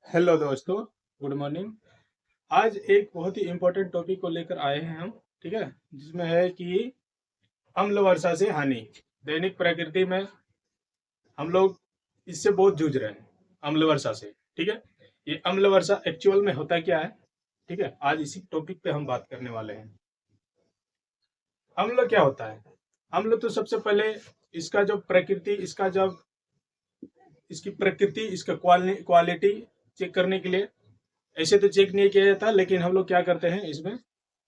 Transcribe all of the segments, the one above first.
Hello दोस्तों, good morning. आज एक बहुत ही इम्पोर्टेंट टॉपिक को लेकर आए हैं हम। ठीक है, जिसमें है कि अम्ल वर्षा से हानि। दैनिक प्रकृति में हम लोग इससे बहुत जूझ रहे हैं, अम्ल वर्षा से। ठीक है, ये अम्ल वर्षा एक्चुअल में होता क्या है? ठीक है, आज इसी टॉपिक पे हम बात करने वाले हैं। अम्ल क्या होता है? अम्ल तो सबसे पहले इसका जो प्रकृति, इसका जब इसकी प्रकृति, इसका क्वालिटी चेक करने के लिए ऐसे तो चेक नहीं किया जाता, लेकिन हम लोग क्या करते हैं, इसमें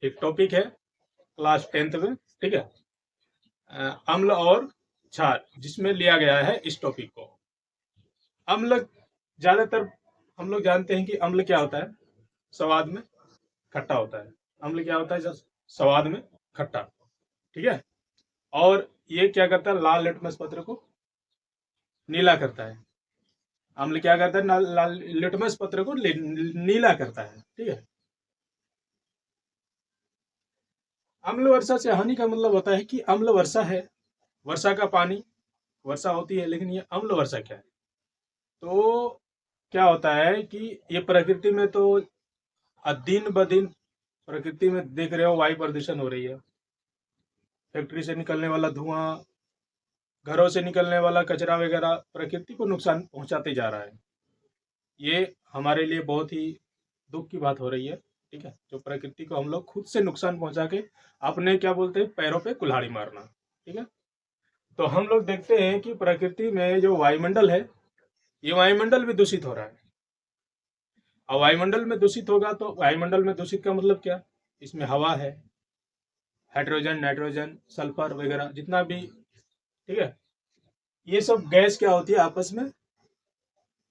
एक टॉपिक है क्लास 10th में। ठीक है, अम्ल और क्षार, जिसमें लिया गया है इस टॉपिक को। अम्ल ज्यादातर हम लोग जानते हैं कि अम्ल क्या होता है, स्वाद में खट्टा होता है। अम्ल क्या होता है? जब स्वाद में खट्टा। ठीक है, और ये क्या करता है? लाल लिटमस पत्र को नीला करता है। अम्ल क्या करता है? लाल लिटमस पत्र को नीला करता है। ठीक है, अम्ल वर्षा से हानि का मतलब होता है कि अम्ल वर्षा है, वर्षा का पानी, वर्षा होती है, लेकिन ये अम्ल वर्षा क्या है? तो क्या होता है कि ये प्रकृति में तो दिन ब दिन प्रकृति में देख रहे हो वायु प्रदूषण हो रही है। फैक्ट्री से निकलने वाला धुआं, घरों से निकलने वाला कचरा वगैरह प्रकृति को नुकसान पहुंचाते जा रहा है। ये हमारे लिए बहुत ही दुख की बात हो रही है। ठीक है, जो प्रकृति को हम लोग खुद से नुकसान पहुंचा के अपने क्या बोलते हैं, पैरों पे कुल्हाड़ी मारना। ठीक है, तो हम लोग देखते हैं कि प्रकृति में जो वायुमंडल है, ये वायुमंडल भी दूषित हो रहा है। और वायुमंडल में दूषित होगा तो वायुमंडल में दूषित का मतलब क्या? इसमें हवा है, हाइड्रोजन, नाइट्रोजन, सल्फर वगैरह जितना भी। ठीक है, ये सब गैस क्या होती है, आपस में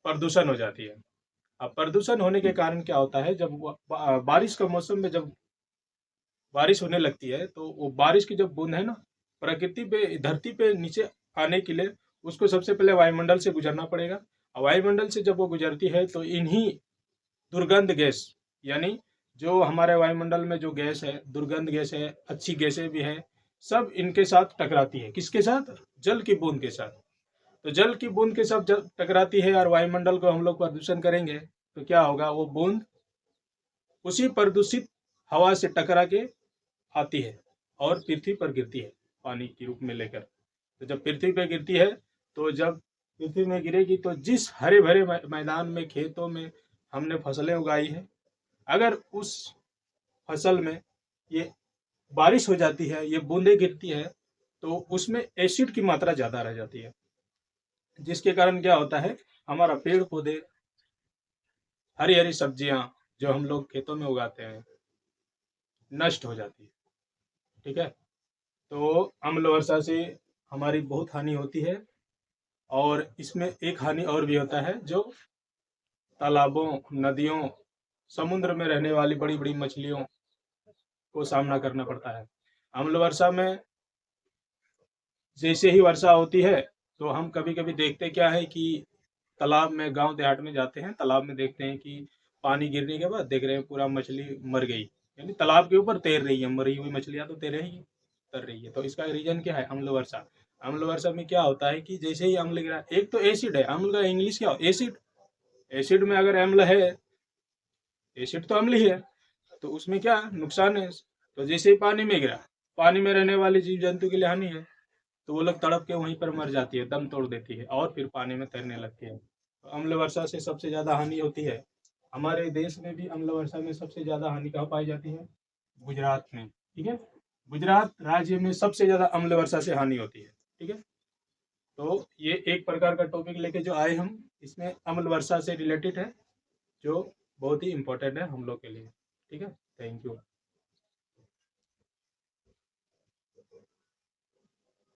प्रदूषण हो जाती है। अब प्रदूषण होने के कारण क्या होता है, जब बारिश का मौसम में जब बारिश होने लगती है, तो वो बारिश की जब बूंद है ना, प्रकृति पे, धरती पे नीचे आने के लिए उसको सबसे पहले वायुमंडल से गुजरना पड़ेगा। और वायुमंडल से जब वो गुजरती है तो इन्हीं दुर्गंध गैस, यानी जो हमारे वायुमंडल में जो गैस है, दुर्गंध गैस है, अच्छी गैसें भी है, सब इनके साथ टकराती है। किसके साथ? जल की बूंद के साथ। तो जल की बूंद के साथ जब टकराती है और वायुमंडल को हम लोग प्रदूषण करेंगे, तो क्या होगा? वो बूंद उसी प्रदूषित हवा से टकरा के आती है और पृथ्वी पर गिरती है, पानी के रूप में लेकर। तो जब पृथ्वी पर गिरती है, तो जब पृथ्वी में गिरेगी तो जिस हरे भरे मैदान में, खेतों में हमने फसलें उगाई है, अगर उस फसल में ये बारिश हो जाती है, ये बूंदे गिरती है, तो उसमें एसिड की मात्रा ज़्यादा रह जाती है, जिसके कारण क्या होता है, हमारा पेड़ पौधे, हरी हरी सब्जियां जो हम लोग खेतों में उगाते हैं, नष्ट हो जाती है। ठीक है, तो अम्ल वर्षा से हमारी बहुत हानि होती है। और इसमें एक हानि और भी होता है, जो तालाबों, नदियों, समुद्र में रहने वाली बड़ी बड़ी मछलियों को सामना करना पड़ता है। अम्ल वर्षा में जैसे ही वर्षा होती है, तो हम कभी कभी देखते क्या है कि तालाब में, गांव देहात में जाते हैं, तालाब में देखते हैं कि पानी गिरने के बाद देख रहे हैं पूरा मछली मर गई, यानी तालाब के ऊपर तैर रही है, मरी हुई मछलियां तो तैर ही कर रही है। तो इसका रीजन क्या है? अम्ल वर्षा। अम्ल वर्षा में क्या होता है कि जैसे ही अम्ल गिरा, एक तो एसिड है, अम्ल का इंग्लिश क्या हो? एसिड। एसिड में अगर अम्ल है, एसिड तो अम्ल ही है, तो उसमें क्या नुकसान है? तो जैसे ही पानी में गिरा, पानी में रहने वाले जीव जंतु के लिए हानि है, तो वो लोग तड़प के वहीं पर मर जाती है, दम तोड़ देती है और फिर पानी में तैरने लगती है। तो अम्ल वर्षा से सबसे ज्यादा हानि होती है। हमारे देश में भी अम्ल वर्षा में सबसे ज्यादा हानि कहाँ पाई जाती है? गुजरात में। ठीक है, गुजरात राज्य में सबसे ज्यादा अम्ल वर्षा से हानि होती है। ठीक है, तो ये एक प्रकार का टॉपिक लेके जो आए हम, इसमें अम्ल वर्षा से रिलेटेड है, जो बहुत ही इंपॉर्टेंट है हम लोग के लिए। ठीक है, थैंक यू।